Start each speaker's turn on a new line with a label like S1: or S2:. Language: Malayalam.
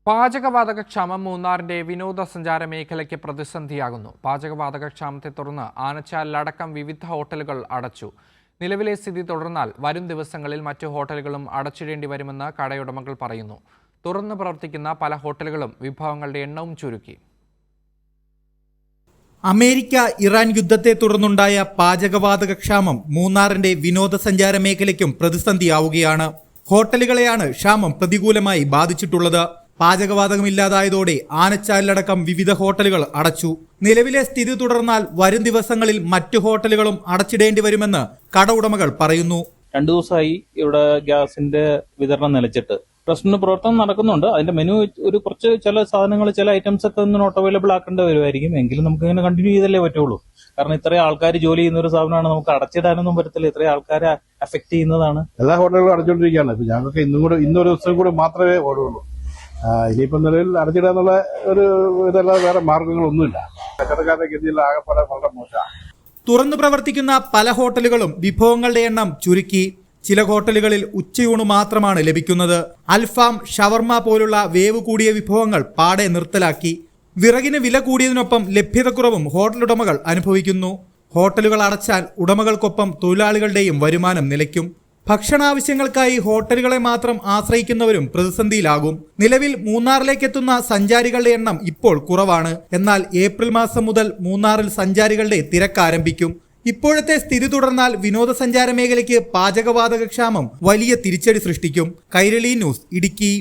S1: പാചകവാതകക്ഷാമം മൂന്നാറിന്റെ വിനോദസഞ്ചാര മേഖലയ്ക്ക് പ്രതിസന്ധിയാകുന്നു. പാചകവാതകക്ഷാമത്തെ തുടർന്ന് ആനച്ചാലിലടക്കം വിവിധ ഹോട്ടലുകൾ അടച്ചു. നിലവിലെ സ്ഥിതി തുടർന്നാൽ വരും ദിവസങ്ങളിൽ മറ്റു ഹോട്ടലുകളും അടച്ചിടേണ്ടി വരുമെന്ന് കടയുടമകൾ പറയുന്നു. തുറന്നു പ്രവർത്തിക്കുന്ന പല ഹോട്ടലുകളും വിഭവങ്ങളുടെ എണ്ണവും ചുരുക്കി.
S2: അമേരിക്ക ഇറാൻ യുദ്ധത്തെ തുടർന്നുണ്ടായ പാചകവാതകക്ഷാമം മൂന്നാറിന്റെ വിനോദസഞ്ചാര മേഖലയ്ക്കും പ്രതിസന്ധിയാവുകയാണ്. ഹോട്ടലുകളെയാണ് ക്ഷാമം പ്രതികൂലമായി ബാധിച്ചിട്ടുള്ളത്. പാചകവാതകമില്ലാതായതോടെ ആനച്ചാലിലടക്കം വിവിധ ഹോട്ടലുകൾ അടച്ചു. നിലവിലെ സ്ഥിതി തുടർന്നാൽ വരും ദിവസങ്ങളിൽ മറ്റു ഹോട്ടലുകളും അടച്ചിടേണ്ടി വരുമെന്ന് കട ഉടമകൾ പറയുന്നു.
S3: 2 ദിവസമായി ഇവിടെ ഗ്യാസിന്റെ വിതരണം നിലച്ചിട്ട് റെസ്റ്റോറന്റ് പ്രവർത്തനം നടക്കുന്നുണ്ട്. അതിന്റെ മെനു കുറച്ച് ചില സാധനങ്ങൾ, ചില ഐറ്റംസ് ഒക്കെ നോട്ട് അവൈലബിൾ ആക്കേണ്ടി വരുമായിരിക്കും. എങ്കിലും നമുക്ക് ഇങ്ങനെ കണ്ടിന്യൂ ചെയ്തല്ലേ പറ്റുള്ളൂ. കാരണം ഇത്രയും ആൾക്കാർ ജോലി ചെയ്യുന്ന ഒരു സ്ഥാപനമാണ്. നമുക്ക് അടച്ചിടാനൊന്നും പറ്റത്തില്ല. ഇത്രയും ആൾക്കാരെ അഫക്ട് ചെയ്യുന്നതാണ്.
S4: എല്ലാ ഹോട്ടലുകളും അടച്ചുകൊണ്ടിരിക്കുകയാണ്. ഇപ്പൊ ഞങ്ങൾക്ക് ഇന്നൊരു ദിവസം കൂടെ മാത്രമേ ഓടുള്ളൂ. ഇനിയിപ്പോ നിലവിൽ അടച്ചിടാന്നുള്ള ഒരു ഇതല്ലാതെ വേറെ മാർഗങ്ങളൊന്നുമില്ല. കച്ചവടക്കാരുടെ ഗതിയിൽ ആകെപ്പാടെ വളരെ മോശമാണ്.
S2: തുറന്നു പ്രവർത്തിക്കുന്ന പല ഹോട്ടലുകളും വിഭവങ്ങളുടെ എണ്ണം ചുരുക്കി. ചില ഹോട്ടലുകളിൽ ഉച്ചയൂണ് മാത്രമാണ് ലഭിക്കുന്നത്. അൽഫാം, ഷവർമ പോലുള്ള വേവ് കൂടിയ വിഭവങ്ങൾ പാടെ നിർത്തലാക്കി. വിറകിന് വില കൂടിയതിനൊപ്പം ലഭ്യതക്കുറവും ഹോട്ടലുടമകൾ അനുഭവിക്കുന്നു. ഹോട്ടലുകൾ അടച്ചാൽ ഉടമകൾക്കൊപ്പം തൊഴിലാളികളുടെയും വരുമാനം നിലയ്ക്കും. ഭക്ഷണാവശ്യങ്ങൾക്കായി ഹോട്ടലുകളെ മാത്രം ആശ്രയിക്കുന്നവരും പ്രതിസന്ധിയിലാകും. നിലവിൽ മൂന്നാറിലേക്കെത്തുന്ന സഞ്ചാരികളുടെ എണ്ണം ഇപ്പോൾ കുറവാണ്. എന്നാൽ ഏപ്രിൽ മാസം മുതൽ മൂന്നാറിൽ സഞ്ചാരികളുടെ തിരക്ക് ആരംഭിക്കും. ഇപ്പോഴത്തെ സ്ഥിതി തുടർന്നാൽ വിനോദസഞ്ചാര മേഖലയ്ക്ക് പാചകവാതകക്ഷാമം വലിയ തിരിച്ചടി സൃഷ്ടിക്കും. കൈരളി ന്യൂസ്, ഇടുക്കി.